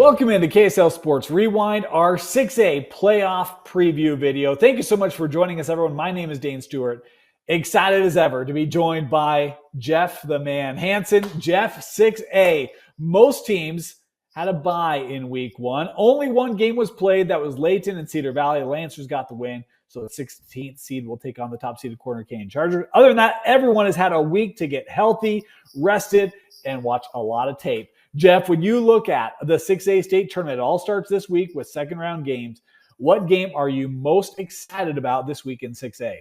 Welcome into KSL Sports Rewind, our 6A playoff preview video. Thank you so much for joining us, everyone. My name is Dane Stewart. Excited as ever to be joined by Jeff the Man Hansen. Jeff, 6A. Most teams had a bye in week one. Only one game was played. That was Layton and Cedar Valley. The Lancers got the win. So the 16th seed will take on the top-seeded Corner Canyon Chargers. Other than that, everyone has had a week to get healthy, rested, and watch a lot of tape. Jeff, when you look at the 6A state tournament, it all starts this week with second-round games. What game are you most excited about this week in 6A?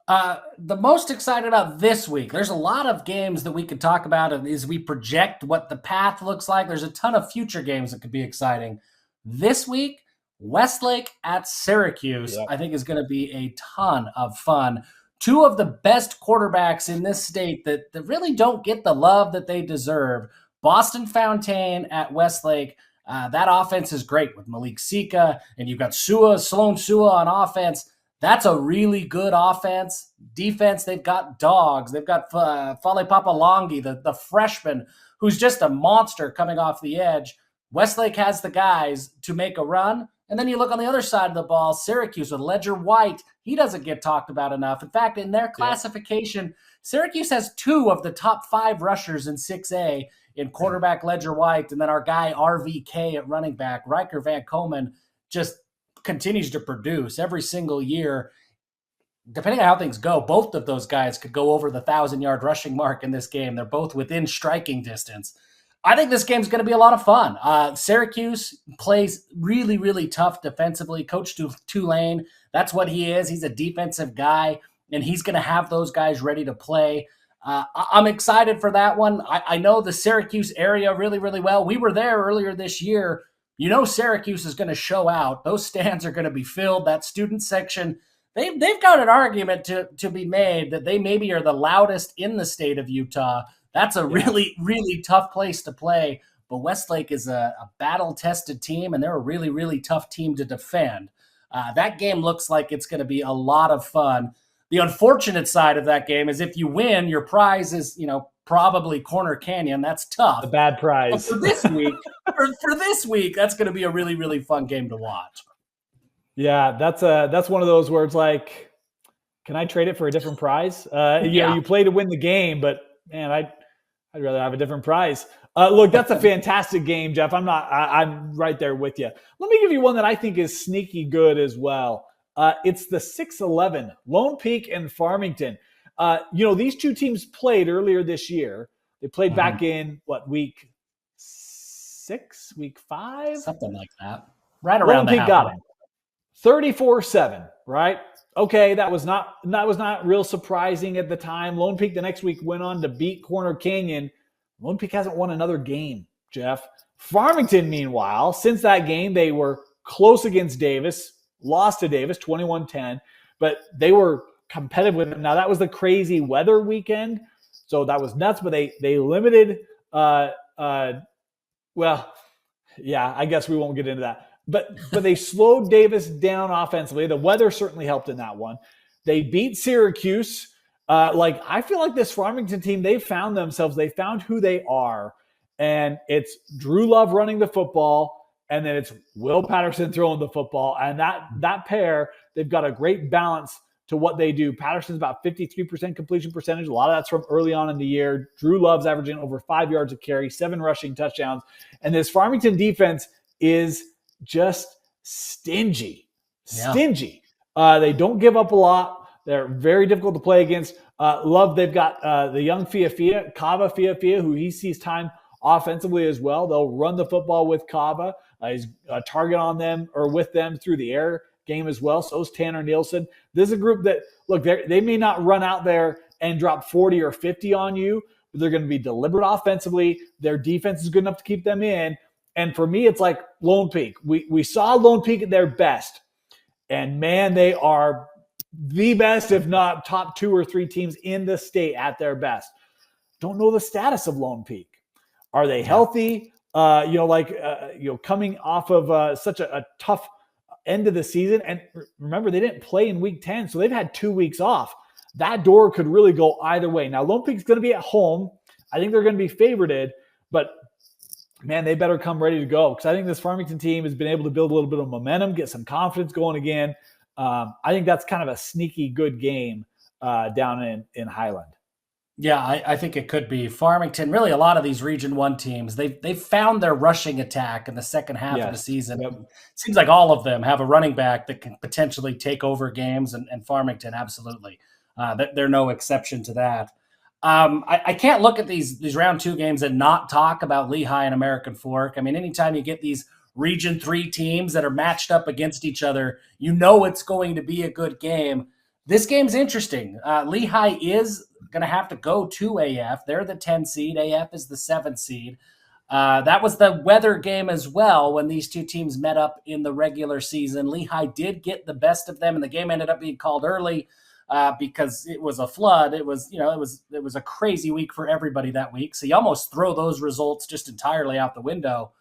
The most excited about this week, there's a lot of games that we could talk about as we project what the path looks like. There's a ton of future games that could be exciting. This week, Westlake at Syracuse, I think is going to be a ton of fun. Two of the best quarterbacks in this state that really don't get the love that they deserve. Boston Fountain at Westlake. That offense is great with Malik Sika, and you've got Sloan Sua on offense. That's a really good offense. Defense, they've got dogs. They've got Fale Papalongi, the freshman, who's just a monster coming off the edge. Westlake has the guys to make a run. And then you look on the other side of the ball, Syracuse with Ledger White. He doesn't get talked about enough. In fact, in their classification, Syracuse has two of the top 5 rushers in 6A in quarterback Ledger White, and then our guy RVK at running back, Riker Van Komen, just continues to produce every single year. Depending on how things go, both of those guys could go over the 1,000-yard rushing mark in this game. They're both within striking distance. I think this game's going to be a lot of fun. Syracuse plays really, really tough defensively. Coach Tulane, that's what he is. He's a defensive guy, and he's going to have those guys ready to play. I'm excited for that one. I know the Syracuse area really, really well. We were there earlier this year. You know Syracuse is going to show out. Those stands are going to be filled. That student section, they've got an argument to be made that they maybe are the loudest in the state of Utah. That's a really, really tough place to play. But Westlake is a battle-tested team, and they're a really, really tough team to defend. That game looks like it's going to be a lot of fun. The unfortunate side of that game is if you win, your prize is, probably Corner Canyon. That's tough. A bad prize. But for this week, that's going to be a really, really fun game to watch. Yeah, that's one of those where it's like, can I trade it for a different prize? You play to win the game, but man, I'd rather have a different prize. Look, that's a fantastic game, Jeff. I'm right there with you. Let me give you one that I think is sneaky good as well. It's the 6-11, Lone Peak and Farmington. These two teams played earlier this year. They played back in, week 6, week 5? Something like that. Right around Lone Peak got them 34-7, right? Okay, that was not real surprising at the time. Lone Peak the next week went on to beat Corner Canyon. Lone Peak hasn't won another game, Jeff. Farmington, meanwhile, since that game, they were close against Davis, lost to Davis 21-10, but they were competitive with them. Now, that was the crazy weather weekend, so that was nuts, but they limited I guess we won't get into that. But they slowed Davis down offensively. The weather certainly helped in that one. They beat Syracuse. I feel like this Farmington team, they found themselves. They found who they are. And it's Drew Love running the football, and then it's Will Patterson throwing the football. And that pair, they've got a great balance to what they do. Patterson's about 53% completion percentage. A lot of that's from early on in the year. Drew Love's averaging over 5 yards a carry, 7 rushing touchdowns. And this Farmington defense is just stingy. They don't give up a lot. They're very difficult to play against. Love, they've got the young Kava Fiafia, who he sees time offensively as well. They'll run the football with Kava. He's a target on them or with them through the air game as well. So is Tanner Nielsen. This is a group that, look, they may not run out there and drop 40 or 50 on you, but they're going to be deliberate offensively. Their defense is good enough to keep them in. And for me, it's like Lone Peak. We saw Lone Peak at their best. And, man, they are the best, if not top 2 or 3 teams in the state at their best. Don't know the status of Lone Peak. Are they healthy? Coming off of such a tough end of the season. And remember, they didn't play in week 10, so they've had 2 weeks off. That door could really go either way. Now, Lone Peak's going to be at home. I think they're going to be favorited, but man, they better come ready to go, because I think this Farmington team has been able to build a little bit of momentum, get some confidence going again. I think that's kind of a sneaky good game down in Highland. Yeah, I think it could be Farmington. Really, a lot of these Region One teams, they've found their rushing attack in the second half of the Yes. season. Yep. It seems like all of them have a running back that can potentially take over games, and Farmington absolutely. They're no exception to that. I can't look at these round two games and not talk about Lehigh and American Fork. I mean, anytime you get these Region Three teams that are matched up against each other, you know it's going to be a good game. This game's interesting. Lehigh is going to have to go to AF. They're the 10 seed. AF is the 7 seed. That was the weather game as well when these two teams met up in the regular season. Lehigh did get the best of them, and the game ended up being called early because it was a flood. It was a crazy week for everybody that week. So you almost throw those results just entirely out the window.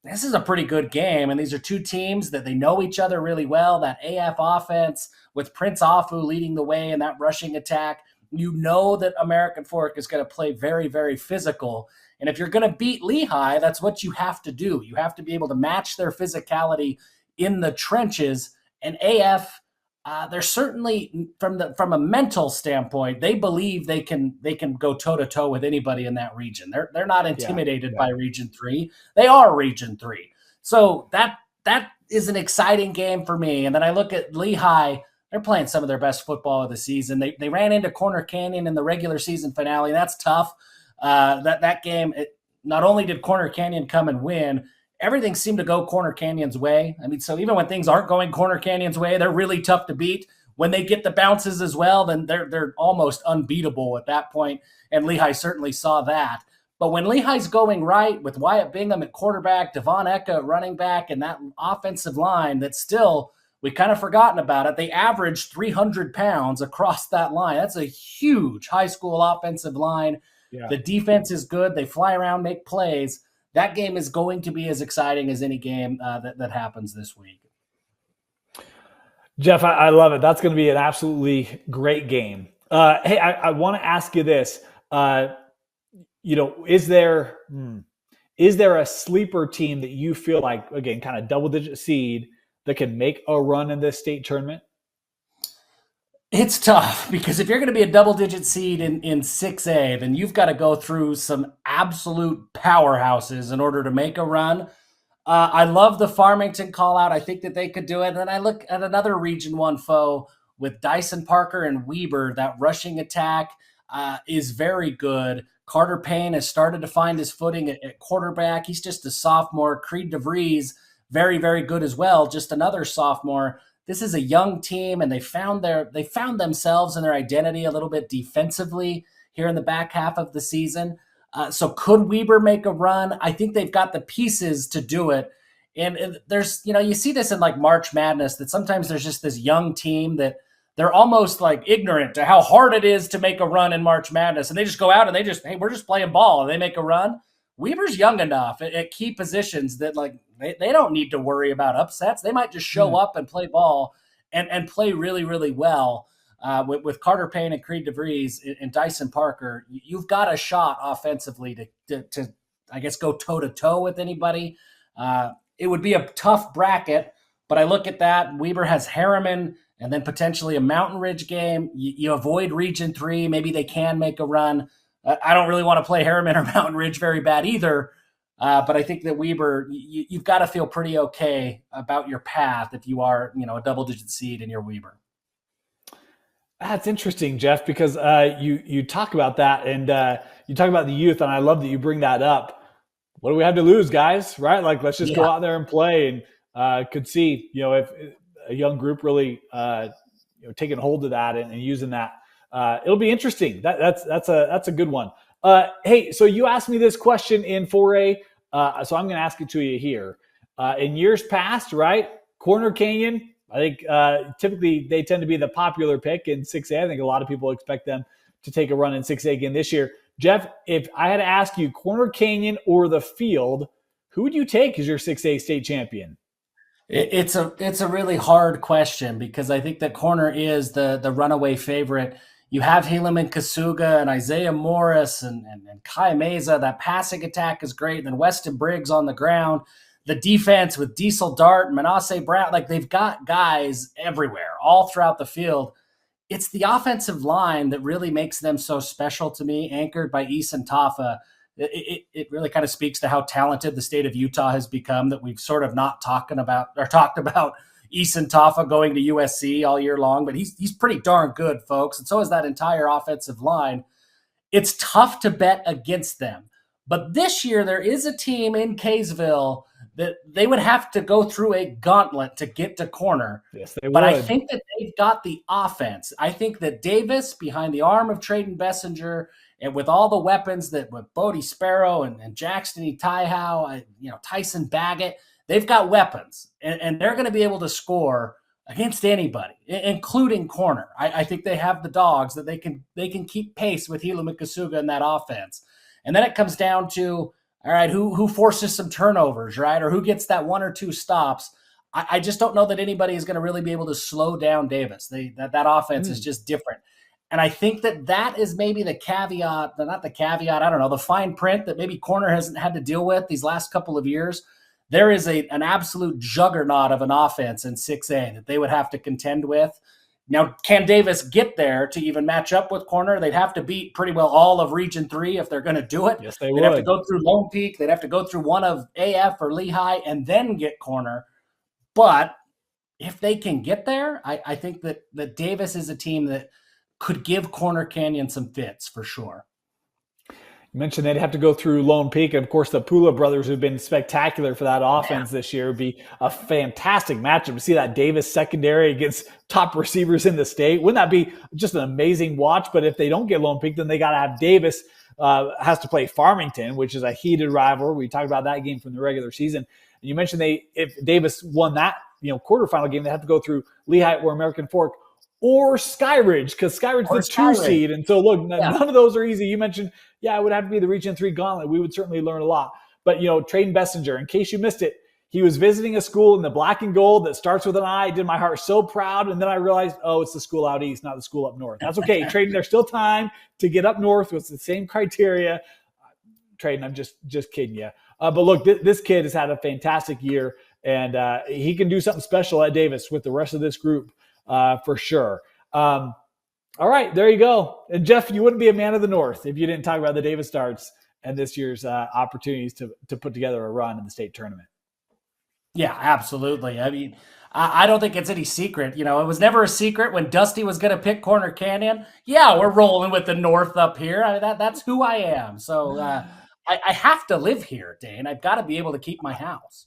This is a pretty good game, and these are two teams that they know each other really well. That AF offense with Prince Afu leading the way in that rushing attack, you know that American Fork is going to play very, very physical. And if you're going to beat Lehigh, that's what you have to do. You have to be able to match their physicality in the trenches. And AF, they're certainly from a mental standpoint, they believe they can go toe to toe with anybody in that region. They're not intimidated by Region 3. They are Region 3. So that is an exciting game for me. And then I look at Lehigh. They're playing some of their best football of the season. They ran into Corner Canyon in the regular season finale. That's tough. That game, not only did Corner Canyon come and win, everything seemed to go Corner Canyon's way. I mean, so even when things aren't going Corner Canyon's way, they're really tough to beat. When they get the bounces as well, then they're almost unbeatable at that point. And Lehigh certainly saw that. But when Lehigh's going right with Wyatt Bingham at quarterback, Devon Eka at running back, and that offensive line that's still – we kind of forgotten about it. They averaged 300 pounds across that line. That's a huge high school offensive line. Yeah. The defense is good. They fly around, make plays. That game is going to be as exciting as any game that happens this week. Jeff, I love it. That's going to be an absolutely great game. Hey, I want to ask you this. Is there a sleeper team that you feel like, again, kind of double-digit seed, that can make a run in this state tournament? It's tough because if you're going to be a double-digit seed in 6A, then you've got to go through some absolute powerhouses in order to make a run. I love the Farmington call-out. I think that they could do it. And then I look at another Region 1 foe with Dyson Parker and Weber. That rushing attack is very good. Carter Payne has started to find his footing at quarterback. He's just a sophomore. Creed DeVries, very, very good as well. Just another sophomore. This is a young team, and they found themselves and their identity a little bit defensively here in the back half of the season. So could Weber make a run? I think they've got the pieces to do it. And there's, you see this in like March Madness, that sometimes there's just this young team that they're almost like ignorant to how hard it is to make a run in March Madness. And they just go out and hey, we're just playing ball, and they make a run. Weber's young enough at key positions that like they don't need to worry about upsets. They might just show up and play ball and play really, really well. With Carter Payne and Creed DeVries and Dyson Parker, you've got a shot offensively to I guess, go toe-to-toe with anybody. It would be a tough bracket, but I look at that. Weber has Harriman and then potentially a Mountain Ridge game. You avoid Region 3. Maybe they can make a run. I don't really want to play Harriman or Mountain Ridge very bad either. But I think that Weber, you've got to feel pretty okay about your path if you are, a double-digit seed in your Weber. That's interesting, Jeff, because you talk about that, and you talk about the youth, and I love that you bring that up. What do we have to lose, guys? Right? Like, let's just go out there and play, and could see, if a young group really, taking hold of that and using that. It'll be interesting. That's a good one. Hey, so you asked me this question in 4A, so I'm going to ask it to you here. In years past, right, Corner Canyon, I think typically they tend to be the popular pick in 6A. I think a lot of people expect them to take a run in 6A again this year. Jeff, if I had to ask you Corner Canyon or the field, who would you take as your 6A state champion? It's a really hard question because I think that Corner is the runaway favorite You have Helaman Kasuga and Isaiah Morris and Kai Meza. That passing attack is great. And then Weston Briggs on the ground. The defense with Diesel Dart and Manasseh Brown, like they've got guys everywhere, all throughout the field. It's the offensive line that really makes them so special to me, anchored by Eason Tafa. It really kind of speaks to how talented the state of Utah has become, that we've sort of not talked about Eason Tafa going to USC all year long, but he's pretty darn good, folks. And so is that entire offensive line. It's tough to bet against them. But this year, there is a team in Kaysville that they would have to go through a gauntlet to get to corner. Yes, they would. But I think that they've got the offense. I think that Davis, behind the arm of Trayden Bessinger, and with all the weapons that with Bodie Sparrow and Jackson Taihau, Tyson Baggett, they've got weapons. And they're going to be able to score against anybody, including corner. I think they have the dogs that they can keep pace with Helaman Kasuga in that offense. And then it comes down to, all right, who forces some turnovers, right? Or who gets that one or two stops. I just don't know that anybody is going to really be able to slow down Davis. That offense is just different. And I think that is maybe the caveat, not the caveat, I don't know, the fine print that maybe corner hasn't had to deal with these last couple of years. There is an absolute juggernaut of an offense in 6A that they would have to contend with. Now, can Davis get there to even match up with corner? They'd have to beat pretty well all of Region 3 if they're going to do it. Yes, they They'd would. have to go through Lone Peak. They'd have to go through one of AF or Lehigh and then get corner. But if they can get there, I think that Davis is a team that could give Corner Canyon some fits for sure. You mentioned they'd have to go through Lone Peak. And of course, the Pula brothers who've been spectacular for that offense this year would be a fantastic matchup to see that Davis secondary against top receivers in the state. Wouldn't that be just an amazing watch? But if they don't get Lone Peak, then they got to have Davis has to play Farmington, which is a heated rival. We talked about that game from the regular season. And you mentioned if Davis won that quarterfinal game, they have to go through Lehigh or American Fork or Skyridge, because Skyridge's the 2 seed. And so, look, none of those are easy. You mentioned, it would have to be the Region 3 gauntlet. We would certainly learn a lot. But, Trayden Bessinger, in case you missed it, he was visiting a school in the black and gold that starts with an I. It did my heart so proud. And then I realized, it's the school out east, not the school up north. That's okay. Trayden, there's still time to get up north with the same criteria. Trayden, I'm just kidding you. But look, this kid has had a fantastic year, and he can do something special at Davis with the rest of this group for sure. All right, there you go. And Jeff, you wouldn't be a man of the North if you didn't talk about the Davis Darts and this year's opportunities to put together a run in the state tournament. Yeah, absolutely. I mean, I don't think it's any secret. It was never a secret when Dusty was going to pick Corner Canyon. Yeah, we're rolling with the North up here. I mean, that's who I am. So I have to live here, Dane. I've got to be able to keep my house.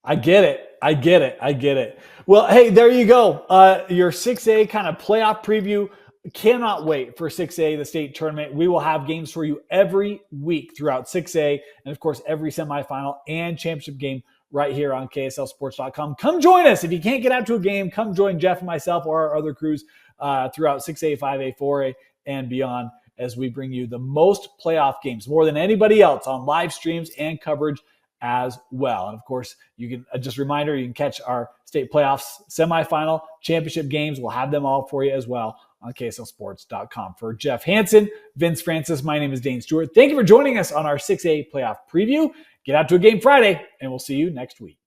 I get it. Well, hey, there you go. Your 6A kind of playoff preview. Cannot wait for 6A, the state tournament. We will have games for you every week throughout 6A, and of course, every semifinal and championship game right here on KSLSports.com. Come join us. If you can't get out to a game, come join Jeff and myself or our other crews throughout 6A, 5A, 4A, and beyond as we bring you the most playoff games, more than anybody else, on live streams and coverage as well. And of course, you can just a reminder, you can catch our state playoffs, semifinal, championship games. We'll have them all for you as well on KSLSports.com. For Jeff Hansen, Vince Francis, my name is Dane Stewart. Thank you for joining us on our 6A playoff preview. Get out to a game Friday, and we'll see you next week.